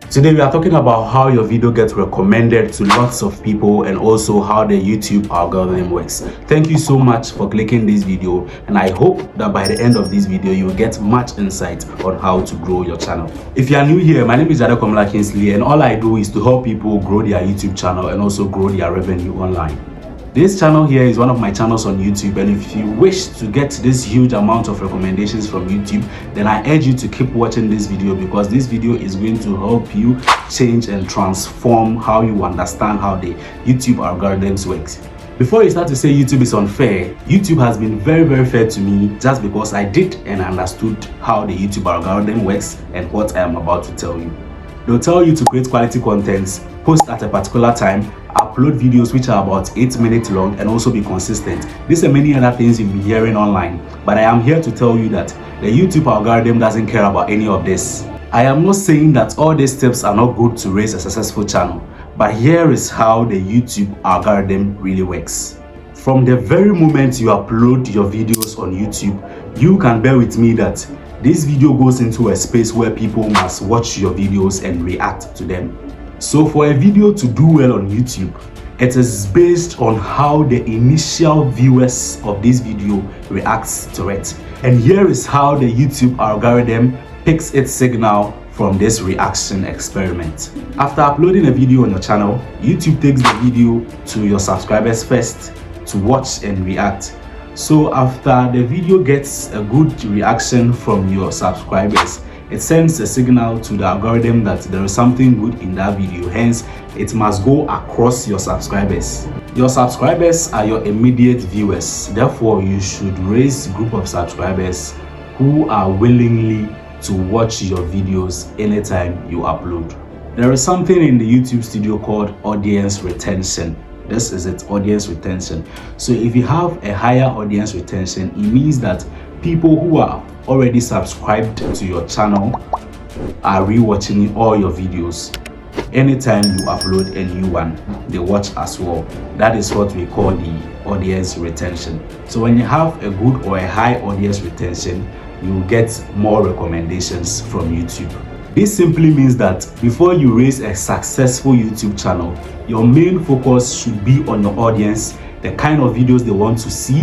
Today we are talking about how your video gets recommended to lots of people and also how the YouTube algorithm works. Thank you so much for clicking this video, and I hope that by the end of this video you will get much insight on how to grow your channel. If you are new here, my name is Adekomola Kingsley, and all I do is to help people grow their YouTube channel and also grow their revenue online. This channel here is one of my channels on YouTube, and if you wish to get this huge amount of recommendations from YouTube, then I urge you to keep watching this video, because this video is going to help you change and transform how you understand how the YouTube algorithms works. Before you start to say YouTube is unfair, YouTube has been very fair to me just because I did and understood how the YouTube algorithm works and what I am about to tell you. They'll tell you to create quality content, post at a particular time, upload videos which are about 8 minutes long, and also be consistent. These and many other things you'll be hearing online, but I am here to tell you that the YouTube algorithm doesn't care about any of this. I am not saying that all these tips are not good to raise a successful channel, but here is how the YouTube algorithm really works. From the very moment you upload your videos on YouTube, you can bear with me that this video goes into a space where people must watch your videos and react to them. So for a video to do well on YouTube, it is based on how the initial viewers of this video reacts to it. And here is how the YouTube algorithm picks its signal from this reaction experiment. After uploading a video on your channel, YouTube takes the video to your subscribers first to watch and react. So after the video gets a good reaction from your subscribers, it sends a signal to the algorithm that there is something good in that video, hence it must go across your subscribers. Your subscribers are your immediate viewers, therefore you should raise a group of subscribers who are willingly to watch your videos anytime you upload. There is something in the YouTube studio called audience retention. This is its audience retention. So if you have a higher audience retention, it means that people who are already subscribed to your channel are rewatching all your videos. Anytime you upload a new one, they watch as well. That is what we call the audience retention. So when you have a good or a high audience retention, you get more recommendations from YouTube. This simply means that before you raise a successful YouTube channel, your main focus should be on your audience, the kind of videos they want to see,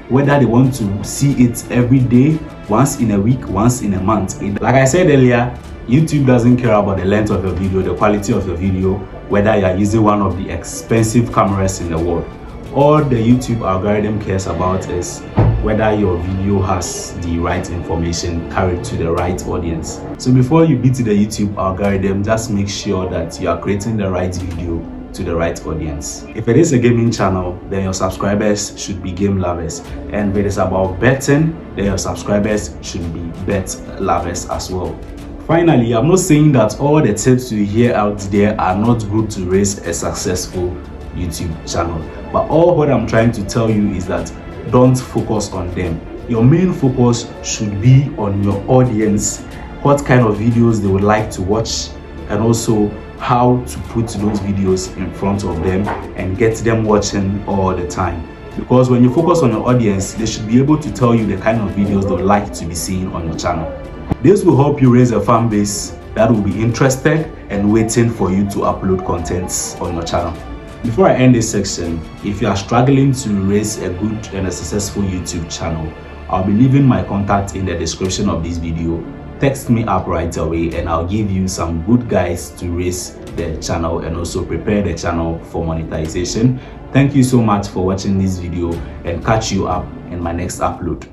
whether they want to see it every day, once in a week, once in a month. Like I said earlier, YouTube doesn't care about the length of your video, the quality of your video, whether you are using one of the expensive cameras in the world. All the YouTube algorithm cares about is whether your video has the right information carried to the right audience. So before you beat the YouTube algorithm, just make sure that you are creating the right video to the right audience. If it is a gaming channel, then your subscribers should be game lovers, and if it is about betting, then your subscribers should be bet lovers as well. Finally, I'm not saying that all the tips you hear out there are not good to raise a successful YouTube channel, but all what I'm trying to tell you is that don't focus on them. Your main focus should be on your audience, what kind of videos they would like to watch, and also how to put those videos in front of them and get them watching all the time. Because when you focus on your audience, they should be able to tell you the kind of videos they would like to be seeing on your channel. This will help you raise a fan base that will be interested and waiting for you to upload contents on your channel. Before I end this section, if you are struggling to raise a good and a successful YouTube channel, I'll be leaving my contact in the description of this video. Text me up right away and I'll give you some good guides to raise the channel and also prepare the channel for monetization. Thank you so much for watching this video, and catch you up in my next upload.